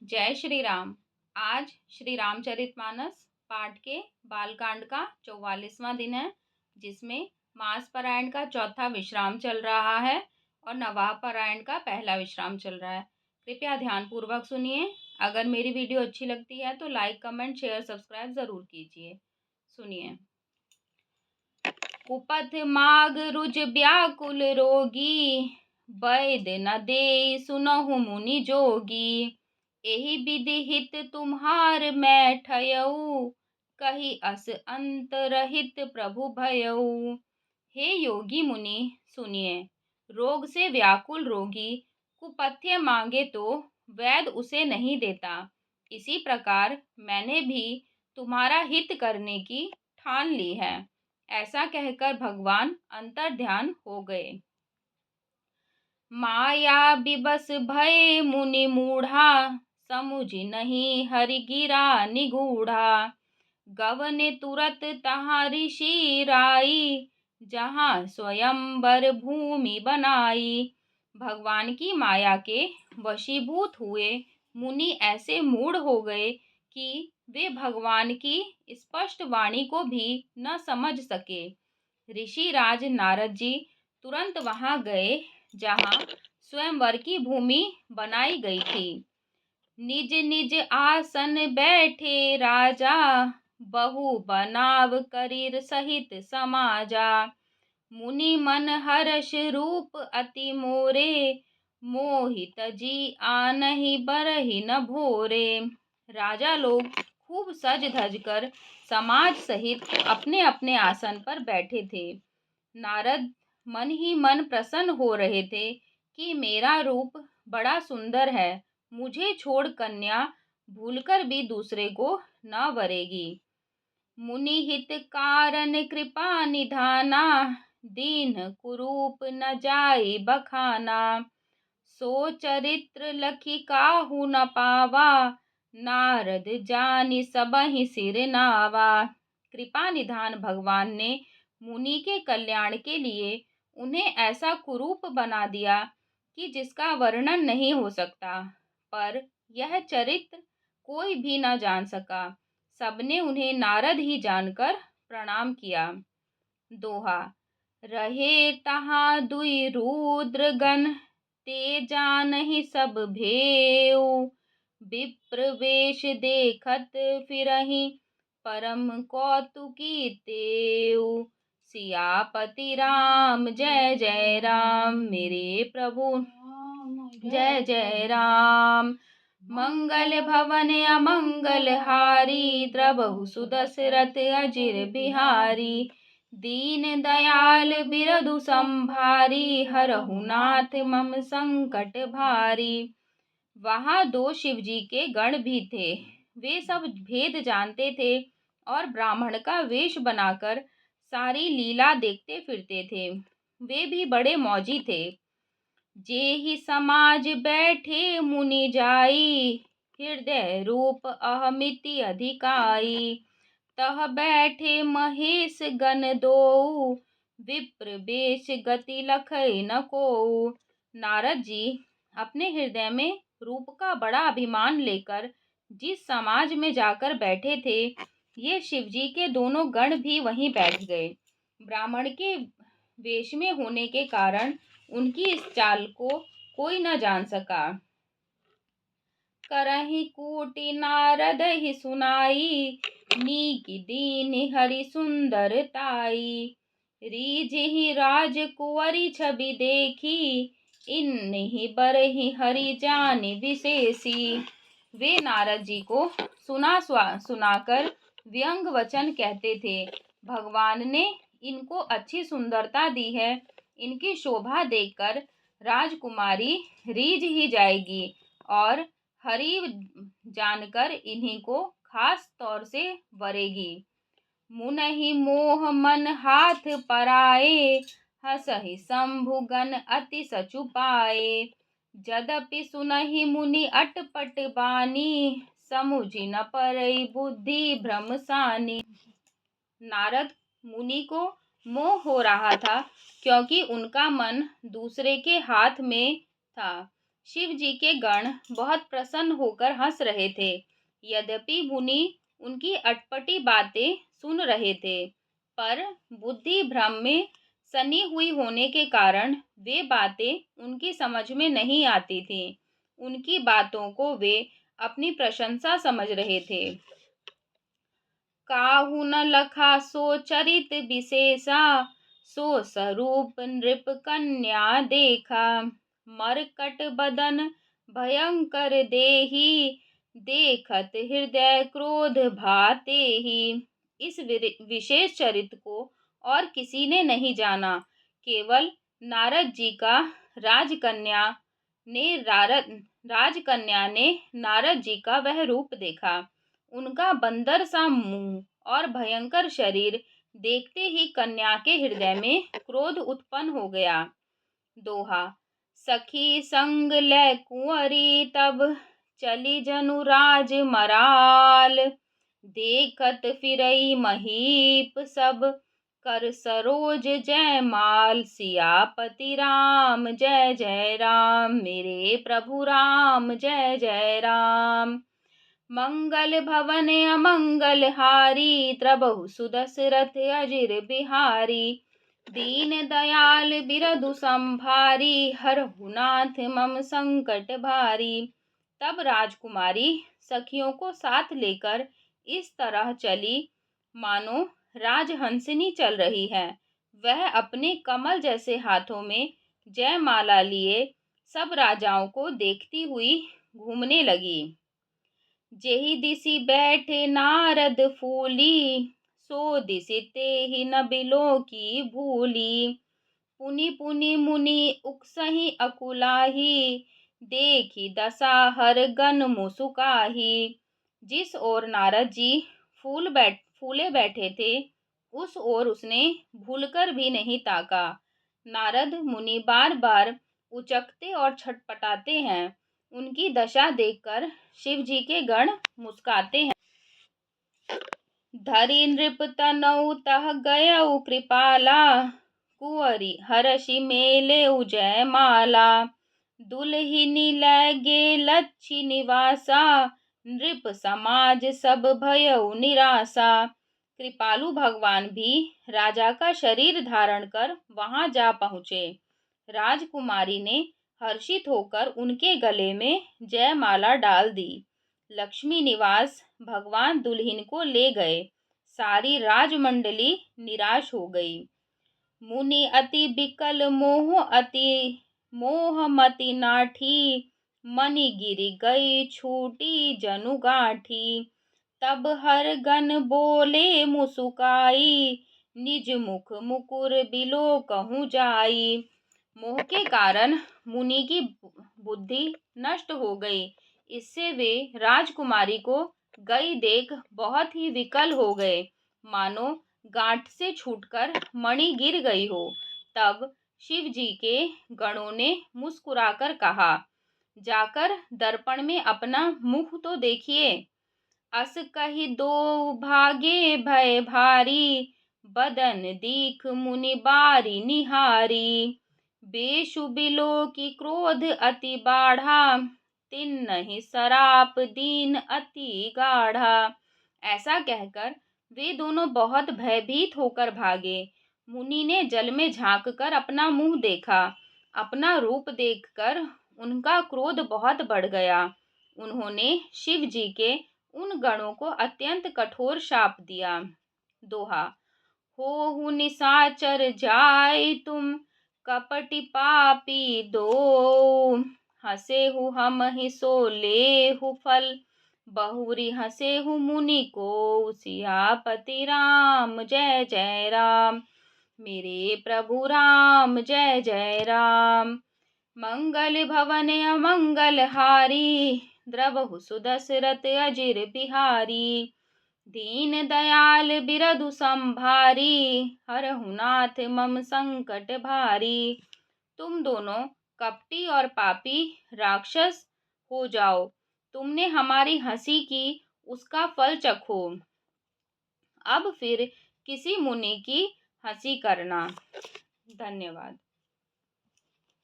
जय श्री राम। आज श्री रामचरितमानस पाठ के बालकांड का 44वां दिन है, जिसमें मास पारायण का चौथा विश्राम चल रहा है और नवाह पारायण का पहला विश्राम चल रहा है। कृपया ध्यान पूर्वक सुनिए। अगर मेरी वीडियो अच्छी लगती है तो लाइक, कमेंट, शेयर, सब्सक्राइब जरूर कीजिए। सुनिए। कुपथ माग रुज व्याकुल रोगी, वैद न दे सुनहु मुनि जोगी। एहि विधि हित तुम्हार मैं ठयऊ, कही अस अंत रहित प्रभु भयऊ। हे योगी मुनि सुनिए। रोग से व्याकुल रोगी कुपथ्य मांगे तो वैद उसे नहीं देता। इसी प्रकार मैंने भी तुम्हारा हित करने की ठान ली है। ऐसा कहकर भगवान अंतर्ध्यान हो गए। माया विबस भय मुनि मूढ़ा, समुझ नहीं हरि गिरा निगूढ़ा। गवने तुरत तहाँ ऋषि राई, जहाँ स्वयंवर भूमि बनाई। भगवान की माया के वशीभूत हुए मुनि ऐसे मूढ़ हो गए कि वे भगवान की स्पष्ट वाणी को भी न समझ सके। ऋषि राज नारद जी तुरंत वहां गए जहां स्वयंवर की भूमि बनाई गई थी। निज निज आसन बैठे राजा, बहु बनाव करीर सहित समाजा। मुनि मन हर्ष रूप अति मोरे, मोहित जी आनहि बरहि न भोरे। राजा लोग खूब सज धज कर समाज सहित अपने अपने आसन पर बैठे थे। नारद मन ही मन प्रसन्न हो रहे थे कि मेरा रूप बड़ा सुंदर है, मुझे छोड़ कन्या भूलकर भी दूसरे को न वरेगी। मुनि हित कारण कृपा निधाना, दीन कुरूप न जाई बखाना। सो चरित्र लखी काहू न पावा, नारद जानि सबहि सिर नावा। कृपा निधान भगवान ने मुनि के कल्याण के लिए उन्हें ऐसा कुरूप बना दिया कि जिसका वर्णन नहीं हो सकता, पर यह चरित्र कोई भी न जान सका। सबने उन्हें नारद ही जानकर प्रणाम किया। दोहा। रहे तहाँ दुई रुद्रगण, ते जानहि सब भेऊ। विप्र वेश देखत फिरहि, परम कौतुकी तेऊ। सियापति राम जय जय राम, मेरे प्रभु जय जय राम। मंगल भवन अमंगल हारी, द्रवहु सुदशरथ अजिर बिहारी। दीन दयाल बिरधु संभारी, हरहु नाथ मम संकट भारी। वहां दो शिवजी के गण भी थे। वे सब भेद जानते थे और ब्राह्मण का वेश बनाकर सारी लीला देखते फिरते थे। वे भी बड़े मौजी थे। जेहि समाज बैठे मुनि जाई, हृदय रूप अहमिति अधिकाई। तह बैठे महेश गण दोऊ, विप्र वेश गति लखई न कोऊ। नारद जी अपने हृदय में रूप का बड़ा अभिमान लेकर जिस समाज में जाकर बैठे थे, ये शिवजी के दोनों गण भी वहीं बैठ गए। ब्राह्मण के वेश में होने के कारण उनकी इस चाल को कोई न जान सका। करहि कूटि नारद ही सुनाई, नीकी दीन हरि सुंदरताई। रीझहि राजकुंवरी छवि देखी, इन्हि बरहि हरि जानि विशेषी। वे नारद जी को सुनाकर व्यंग वचन कहते थे। भगवान ने इनको अच्छी सुंदरता दी है, इनकी शोभा देखकर राजकुमारी रीझ ही जाएगी और हरि जानकर इन्हीं को खास तौर से वरेगी। मुनहि मोह मन हाथ पराए, हसहि शंभु गण अति सचुपाए। जदपि सुनहि मुनि अटपट बानी, समुझि न परई बुद्धि भ्रम सानी। नारद मुनि को मोह हो रहा था, क्योंकि उनका मन दूसरे के हाथ में था। शिव जी के गण बहुत प्रसन्न होकर हंस रहे थे। यद्यपि मुनि उनकी अटपटी बातें सुन रहे थे, पर बुद्धि भ्रम में सनी हुई होने के कारण वे बातें उनकी समझ में नहीं आती थीं। उनकी बातों को वे अपनी प्रशंसा समझ रहे थे। काहू न लखा सो चरित विशेषा, सो स्वरूप नृप कन्या देखा। मरकट बदन भयंकर देही, देखत हृदय क्रोध भाते ही। इस विशेष चरित्र को और किसी ने नहीं जाना, केवल नारद जी का राजकन्या ने नारद जी का वह रूप देखा। उनका बंदर सा मुंह और भयंकर शरीर देखते ही कन्या के हृदय में क्रोध उत्पन्न हो गया। दोहा। सखी संग लै कुंवरी तब, चली जनु राज मराल। देखत फिरई महीप सब, कर सरोज जयमाल। सियापति राम जय जय राम, मेरे प्रभु राम जय जय राम। मंगल भवन अमंगल हारी, त्रबहु सुदशरथ अजिर बिहारी। दीन दयाल बिरधु संभारी, हरहु नाथ मम संकट भारी। तब राजकुमारी सखियों को साथ लेकर इस तरह चली मानो राजहंसिनी चल रही है। वह अपने कमल जैसे हाथों में जयमाला लिए सब राजाओं को देखती हुई घूमने लगी। जेहि दिसि बैठे नारद फूली, सो दिसि तेहि न बिलो की भूली। पुनि पुनि मुनि उकसहि अकुलाही, देखी दशा हर गन मुसुकाही। जिस ओर नारद जी फूले बैठे थे, उस ओर उसने भूलकर भी नहीं ताका। नारद मुनि बार बार उचकते और छटपटाते हैं। उनकी दशा देखकर शिव जी के गण मुस्काते हैं। धरि नृप तनौ तह गयउ कृपाला, कुंवरी हरषि मेले जयमाला। दुलहिनी लैगे लच्छी निवासा, नृप समाज सब भयउ निराशा। कृपालु भगवान भी राजा का शरीर धारण कर वहां जा पहुँचे। राजकुमारी ने हर्षित होकर उनके गले में जयमाला डाल दी। लक्ष्मी निवास भगवान दुल्हन को ले गए। सारी राजमंडली निराश हो गई। मुनि अति बिकल मोह मति नाठी, मनि गिरि गई छूटी जनु गांठी। तब हर गन बोले मुसुकाई, निज मुख मुकुर बिलो कहूँ जाई। मोह के कारण मुनि की बुद्धि नष्ट हो गई। इससे वे राजकुमारी को गई देख बहुत ही विकल हो गए, मानो गांठ से छूटकर मणि गिर गई हो। तब शिव जी के गणों ने मुस्कुराकर कहा, जाकर दर्पण में अपना मुख तो देखिए। अस कहि दो भागे भय भारी, बदन दीख मुनि बारी निहारी। बेशु बिलो की क्रोध अति बाढ़ा, तिन्हि सराप दीन अति गाढ़ा। ऐसा कहकर वे दोनों बहुत भयभीत होकर भागे। मुनि ने जल में झांककर अपना मुंह देखा। अपना रूप देखकर उनका क्रोध बहुत बढ़ गया। उन्होंने शिव जी के उन गणों को अत्यंत कठोर शाप दिया। दोहा। होहु निशाचर जाय तुम, कपटि पापी दो। हसेहु हम ही सो लेहु फल, बहुरी हसेहु मुनि को। सियापति राम जय जय राम, मेरे प्रभु राम जय जय राम। मंगल भवन अमंगल हारी, द्रवहु सुदशरथ अजिर बिहारी। दीन दयाल बिरधु संभारी, हरहु नाथ मम संकट भारी। तुम दोनों कपटी और पापी राक्षस हो जाओ। तुमने हमारी हंसी की, उसका फल चखो। अब फिर किसी मुनि की हंसी करना। धन्यवाद।